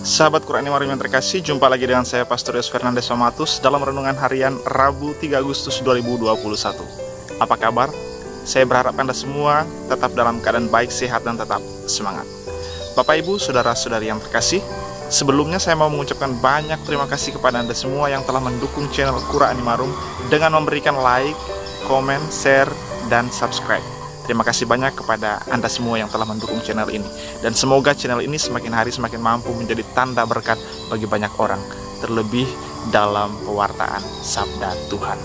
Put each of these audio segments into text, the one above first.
Sahabat Quran yang terkasih, jumpa lagi dengan saya Pastor Yos Fernandes Somatus dalam renungan harian Rabu 3 Agustus 2021. Apa kabar? Saya berharap Anda semua tetap dalam keadaan baik, sehat, dan tetap semangat. Bapak, Ibu, Saudara-saudari yang terkasih, sebelumnya saya mau mengucapkan banyak terima kasih kepada Anda semua yang telah mendukung channel Quran Animarum dengan memberikan like, komen, share, dan subscribe. Terima kasih banyak kepada Anda semua yang telah mendukung channel ini. Dan semoga channel ini semakin hari semakin mampu menjadi tanda berkat bagi banyak orang, terlebih dalam pewartaan Sabda Tuhan.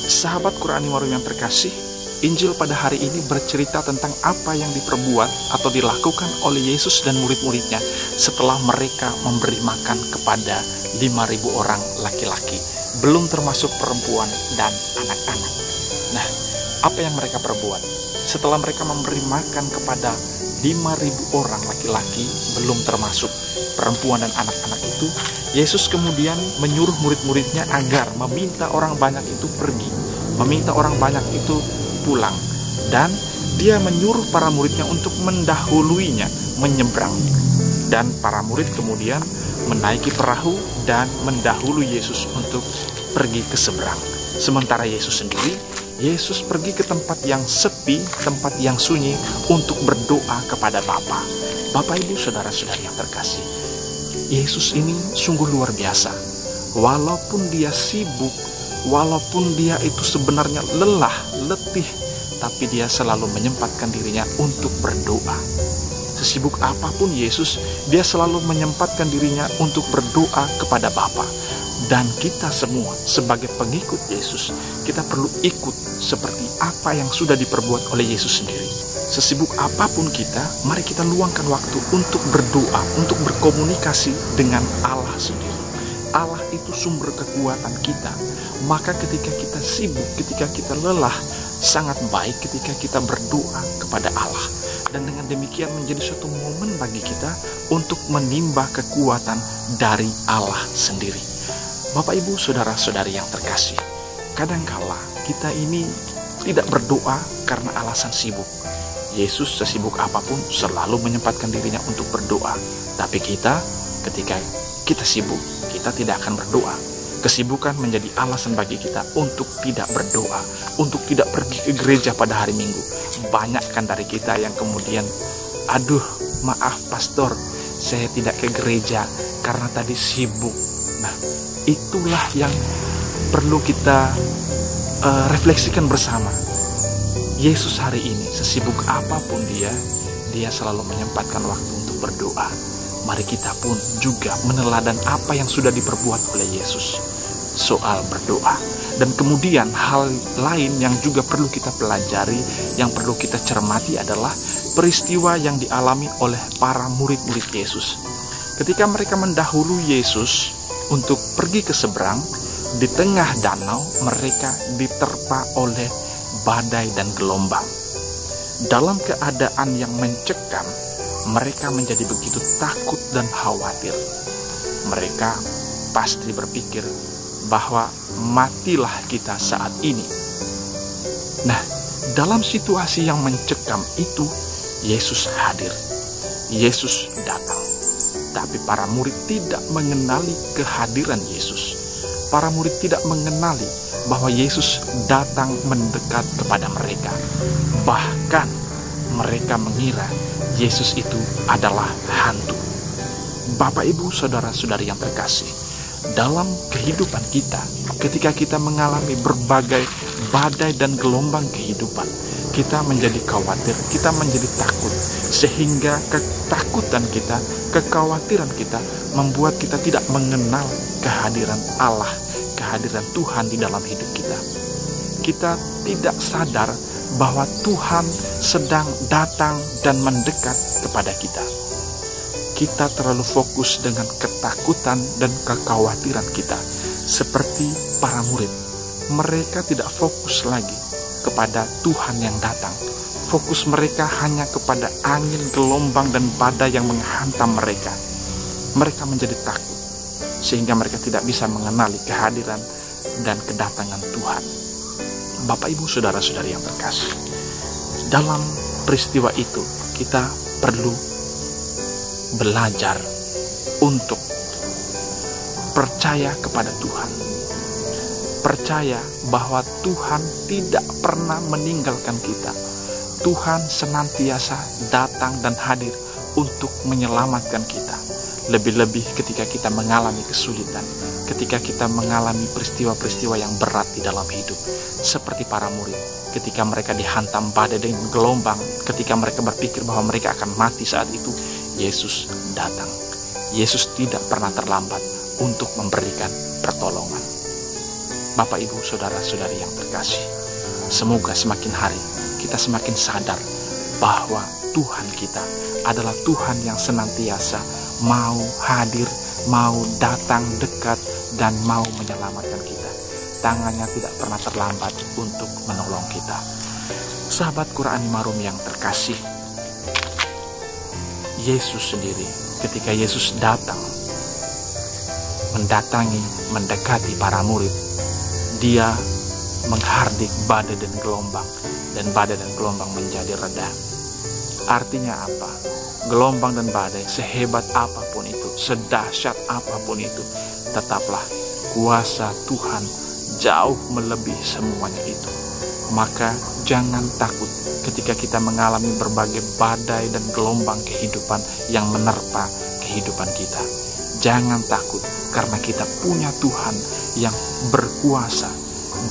Sahabat Quran Animarum yang terkasih, Injil pada hari ini bercerita tentang apa yang diperbuat atau dilakukan oleh Yesus dan murid-muridnya setelah mereka memberi makan kepada 5.000 orang laki-laki, belum termasuk perempuan dan anak-anak. Nah, apa yang mereka perbuat? Setelah mereka memberi makan kepada 5.000 orang laki-laki, belum termasuk perempuan dan anak-anak itu, Yesus kemudian menyuruh murid-muridnya agar meminta orang banyak itu pergi, meminta orang banyak itu pulang, dan dia menyuruh para muridnya untuk mendahuluinya menyeberang. Dan para murid kemudian menaiki perahu dan mendahului Yesus untuk pergi ke seberang. Sementara Yesus sendiri, Yesus pergi ke tempat yang sepi, tempat yang sunyi untuk berdoa kepada Bapa. Bapak, Ibu, Saudara-saudari yang terkasih, Yesus ini sungguh luar biasa. Walaupun dia sibuk, walaupun dia itu sebenarnya lelah, letih, tapi dia selalu menyempatkan dirinya untuk berdoa. Sesibuk apapun Yesus, dia selalu menyempatkan dirinya untuk berdoa kepada Bapa. Dan kita semua sebagai pengikut Yesus, kita perlu ikut seperti apa yang sudah diperbuat oleh Yesus sendiri. Sesibuk apapun kita, mari kita luangkan waktu untuk berdoa, untuk berkomunikasi dengan Allah sendiri. Allah itu sumber kekuatan kita. Maka ketika kita sibuk, ketika kita lelah, sangat baik ketika kita berdoa kepada Allah. Dan dengan demikian menjadi suatu momen bagi kita untuk menimba kekuatan dari Allah sendiri. Bapak, Ibu, Saudara-saudari yang terkasih, kadangkala kita ini tidak berdoa karena alasan sibuk. Yesus sesibuk apapun selalu menyempatkan dirinya untuk berdoa. Tapi kita, ketika kita sibuk, kita tidak akan berdoa. Kesibukan menjadi alasan bagi kita untuk tidak berdoa, untuk tidak pergi ke gereja pada hari Minggu. Banyak kan dari kita yang kemudian, aduh, maaf pastor, saya tidak ke gereja karena tadi sibuk. Nah, itulah yang perlu kita refleksikan bersama. Yesus hari ini, sesibuk apapun dia selalu menyempatkan waktu untuk berdoa. Mari kita pun juga meneladan apa yang sudah diperbuat oleh Yesus soal berdoa. Dan kemudian hal lain yang juga perlu kita pelajari, yang perlu kita cermati adalah peristiwa yang dialami oleh para murid-murid Yesus. Ketika mereka mendahului Yesus untuk pergi ke seberang, di tengah danau mereka diterpa oleh badai dan gelombang. Dalam keadaan yang mencekam, mereka menjadi begitu takut dan khawatir. Mereka pasti berpikir bahwa matilah kita saat ini. Nah, dalam situasi yang mencekam itu, Yesus hadir. Yesus datang. Tapi para murid tidak mengenali kehadiran Yesus. Para murid tidak mengenali bahwa Yesus datang mendekat kepada mereka. Bahkan mereka mengira Yesus itu adalah hantu. Bapak, Ibu, Saudara-saudari yang terkasih, dalam kehidupan kita, ketika kita mengalami berbagai badai dan gelombang kehidupan, kita menjadi khawatir, kita menjadi takut, sehingga ketakutan kita, kekhawatiran kita membuat kita tidak mengenal kehadiran Allah, kehadiran Tuhan di dalam hidup kita. Kita tidak sadar bahwa Tuhan sedang datang dan mendekat kepada kita. Kita terlalu fokus dengan ketakutan dan kekhawatiran kita, seperti para murid. Mereka tidak fokus lagi kepada Tuhan yang datang. Fokus mereka hanya kepada angin, gelombang, dan badai yang menghantam mereka. Mereka menjadi takut, sehingga mereka tidak bisa mengenali kehadiran dan kedatangan Tuhan. Bapak, Ibu, Saudara-saudari yang terkasih, dalam peristiwa itu kita perlu belajar untuk percaya kepada Tuhan. Percaya bahwa Tuhan tidak pernah meninggalkan kita. Tuhan senantiasa datang dan hadir untuk menyelamatkan kita. Lebih-lebih ketika kita mengalami kesulitan, ketika kita mengalami peristiwa-peristiwa yang berat di dalam hidup. Seperti para murid, ketika mereka dihantam badai dan gelombang, ketika mereka berpikir bahwa mereka akan mati saat itu, Yesus datang. Yesus tidak pernah terlambat untuk memberikan pertolongan. Bapak, Ibu, saudara-saudari yang terkasih, semoga semakin hari kita semakin sadar bahwa Tuhan kita adalah Tuhan yang senantiasa mau hadir, mau datang dekat, dan mau menyelamatkan kita. Tangannya tidak pernah terlambat untuk menolong kita. Sahabat Quran Marum yang terkasih, Yesus sendiri, ketika Yesus datang, mendekati para murid, dia menghardik badai dan gelombang, dan badai dan gelombang menjadi reda. Artinya apa? Gelombang dan badai, sehebat apapun itu, sedahsyat apapun itu, tetaplah kuasa Tuhan jauh melebihi semuanya itu. Maka jangan takut ketika kita mengalami berbagai badai dan gelombang kehidupan yang menerpa kehidupan kita. Jangan takut, karena kita punya Tuhan yang berkuasa,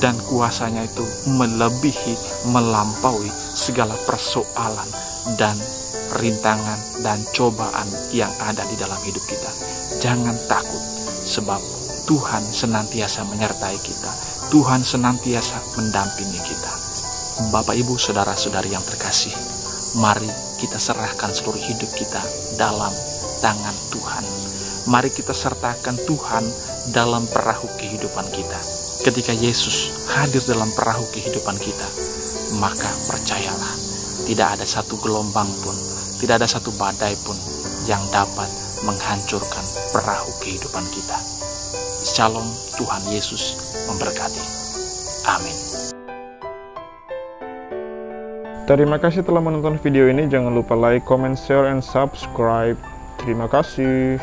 dan kuasanya itu melebihi, melampaui segala persoalan dan rintangan dan cobaan yang ada di dalam hidup kita. Jangan takut, sebab Tuhan senantiasa menyertai kita. Tuhan senantiasa mendampingi kita. Bapak, Ibu, saudara-saudari yang terkasih, mari kita serahkan seluruh hidup kita dalam tangan Tuhan. Mari kita sertakan Tuhan dalam perahu kehidupan kita. Ketika Yesus hadir dalam perahu kehidupan kita, maka percayalah, tidak ada satu gelombang pun, tidak ada satu badai pun yang dapat menghancurkan perahu kehidupan kita. Shalom, Tuhan Yesus memberkati. Amin. Terima kasih telah menonton video ini. Jangan lupa like, comment, share, and subscribe. Terima kasih.